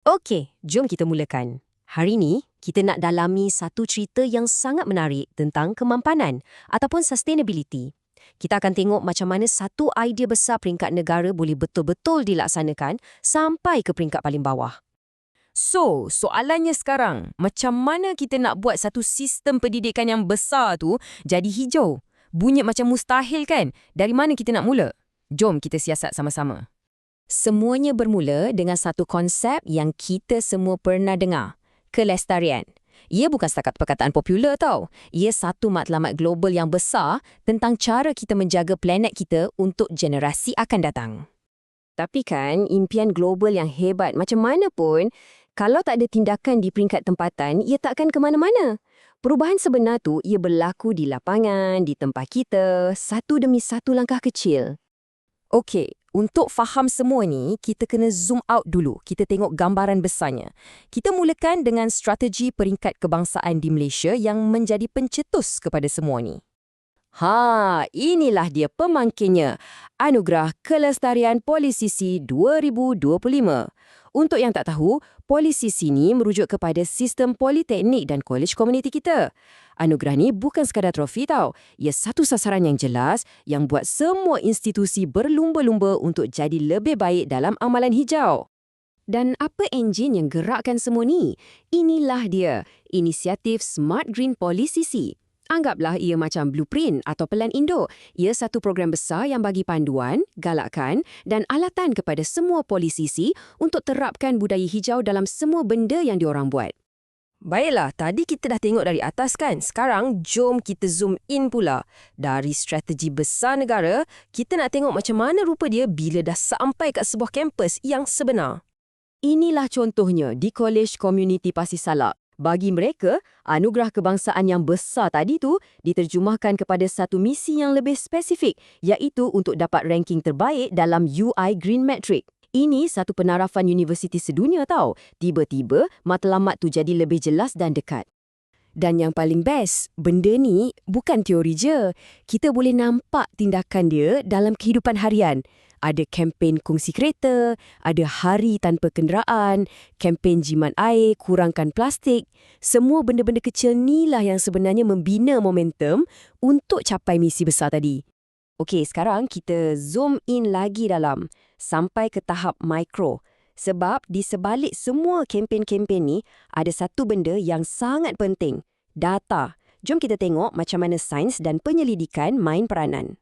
Okey, jom kita mulakan. Hari ni, kita nak dalami satu cerita yang sangat menarik tentang kemampanan ataupun sustainability. Kita akan tengok macam mana satu idea besar peringkat negara boleh betul-betul dilaksanakan sampai ke peringkat paling bawah. So, soalannya sekarang, macam mana kita nak buat satu sistem pendidikan yang besar tu jadi hijau? Bunyi macam mustahil kan? Dari mana kita nak mula? Jom kita siasat sama-sama. Semuanya bermula dengan satu konsep yang kita semua pernah dengar, kelestarian. Ia bukan setakat perkataan popular tau. Ia satu matlamat global yang besar tentang cara kita menjaga planet kita untuk generasi akan datang. Tapi kan, impian global yang hebat macam mana pun, kalau tak ada tindakan di peringkat tempatan, ia takkan ke mana-mana. Perubahan sebenar tu, ia berlaku di lapangan, di tempat kita, satu demi satu langkah kecil. Okey, untuk faham semua ni, kita kena zoom out dulu. Kita tengok gambaran besarnya. Kita mulakan dengan strategi peringkat kebangsaan di Malaysia yang menjadi pencetus kepada semua ni. Inilah dia pemangkinnya. Anugerah Kelestarian Polisisi 2025. Untuk yang tak tahu, Polisisi ni merujuk kepada sistem politeknik dan kolej komuniti kita. Anugerah ni bukan sekadar trofi tau. Ia satu sasaran yang jelas yang buat semua institusi berlumba-lumba untuk jadi lebih baik dalam amalan hijau. Dan apa enjin yang gerakkan semua ni? Inilah dia, inisiatif Smart Green Polisisi. Anggaplah ia macam blueprint atau pelan induk. Ia satu program besar yang bagi panduan, galakan dan alatan kepada semua polisisi untuk terapkan budaya hijau dalam semua benda yang diorang buat. Baiklah, tadi kita dah tengok dari atas kan? Sekarang, jom kita zoom in pula. Dari strategi besar negara, kita nak tengok macam mana rupa dia bila dah sampai kat sebuah kampus yang sebenar. Inilah contohnya di Kolej Komuniti Pasir Salak. Bagi mereka, anugerah kebangsaan yang besar tadi tu diterjemahkan kepada satu misi yang lebih spesifik, iaitu untuk dapat ranking terbaik dalam UI Green Metric. Ini satu penarafan universiti sedunia tau. Tiba-tiba, matlamat tu jadi lebih jelas dan dekat. Dan yang paling best, benda ni bukan teori je. Kita boleh nampak tindakan dia dalam kehidupan harian. Ada kempen kongsi kereta, ada hari tanpa kenderaan, kempen jimat air, kurangkan plastik. Semua benda-benda kecil ni lah yang sebenarnya membina momentum untuk capai misi besar tadi. Okey, sekarang kita zoom in lagi dalam, sampai ke tahap mikro. Sebab di sebalik semua kempen-kempen ni, ada satu benda yang sangat penting, data. Jom kita tengok macam mana sains dan penyelidikan main peranan.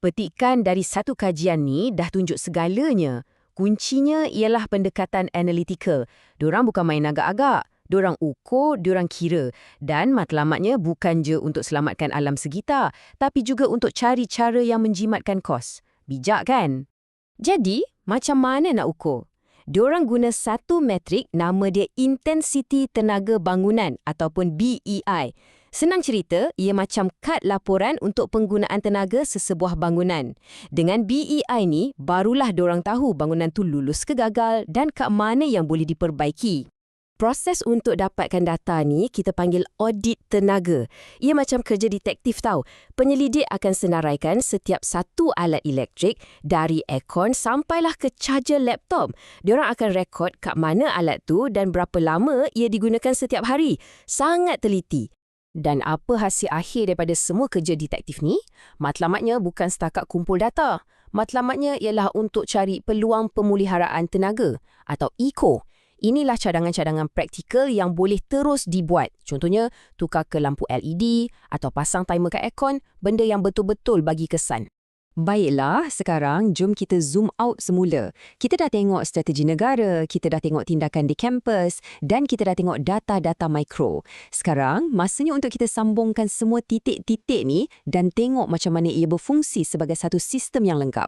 Petikan dari satu kajian ni dah tunjuk segalanya. Kuncinya ialah pendekatan analytical. Diorang bukan main agak-agak. Diorang ukur, diorang kira. Dan matlamatnya bukan je untuk selamatkan alam sekitar, tapi juga untuk cari cara yang menjimatkan kos. Bijak kan? Jadi, macam mana nak ukur? Diorang guna satu metrik, nama dia intensity tenaga bangunan ataupun BEI. Senang cerita, ia macam kad laporan untuk penggunaan tenaga sesebuah bangunan. Dengan BEI ni, barulah diorang tahu bangunan tu lulus ke gagal dan kat mana yang boleh diperbaiki. Proses untuk dapatkan data ni kita panggil audit tenaga. Ia macam kerja detektif tau. Penyelidik akan senaraikan setiap satu alat elektrik dari aircon sampailah ke charger laptop. Diorang akan rekod kat mana alat tu dan berapa lama ia digunakan setiap hari. Sangat teliti. Dan apa hasil akhir daripada semua kerja detektif ni? Matlamatnya bukan setakat kumpul data. Matlamatnya ialah untuk cari peluang pemuliharaan tenaga atau ECO. Inilah cadangan-cadangan praktikal yang boleh terus dibuat. Contohnya, tukar ke lampu LED atau pasang timer kat aircon, benda yang betul-betul bagi kesan. Baiklah, sekarang jom kita zoom out semula. Kita dah tengok strategi negara, kita dah tengok tindakan di kampus dan kita dah tengok data-data mikro. Sekarang, masanya untuk kita sambungkan semua titik-titik ni dan tengok macam mana ia berfungsi sebagai satu sistem yang lengkap.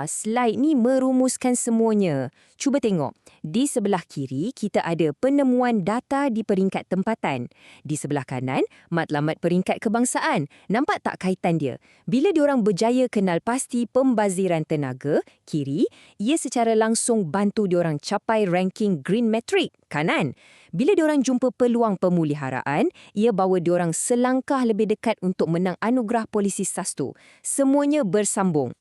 Slide ni merumuskan semuanya. Cuba tengok. Di sebelah kiri, kita ada penemuan data di peringkat tempatan. Di sebelah kanan, matlamat peringkat kebangsaan. Nampak tak kaitan dia? Bila diorang berjaya kenal pasti pembaziran tenaga, kiri, ia secara langsung bantu diorang capai ranking Green Metric, kanan. Bila diorang jumpa peluang pemuliharaan, ia bawa diorang selangkah lebih dekat untuk menang anugerah polisi SASTU. Semuanya bersambung.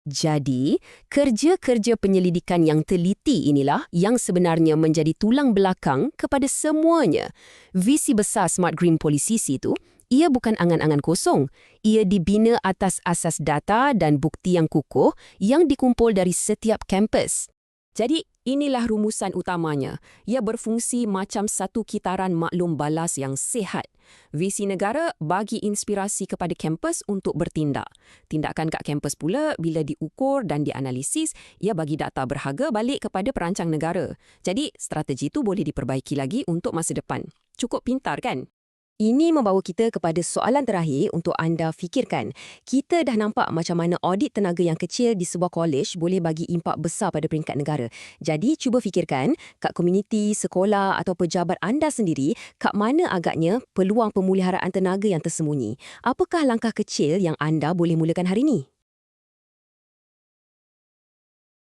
Jadi, kerja-kerja penyelidikan yang teliti inilah yang sebenarnya menjadi tulang belakang kepada semuanya. Visi besar Smart Green Policy itu, ia bukan angan-angan kosong. Ia dibina atas asas data dan bukti yang kukuh yang dikumpul dari setiap kampus. Jadi, inilah rumusan utamanya. Ia berfungsi macam satu kitaran maklum balas yang sihat. Visi negara bagi inspirasi kepada kampus untuk bertindak. Tindakan kat kampus pula bila diukur dan dianalisis, ia bagi data berharga balik kepada perancang negara. Jadi, strategi itu boleh diperbaiki lagi untuk masa depan. Cukup pintar kan? Ini membawa kita kepada soalan terakhir untuk anda fikirkan. Kita dah nampak macam mana audit tenaga yang kecil di sebuah kolej boleh bagi impak besar pada peringkat negara. Jadi, cuba fikirkan kat komuniti, sekolah atau pejabat anda sendiri, kat mana agaknya peluang pemuliharaan tenaga yang tersembunyi. Apakah langkah kecil yang anda boleh mulakan hari ini?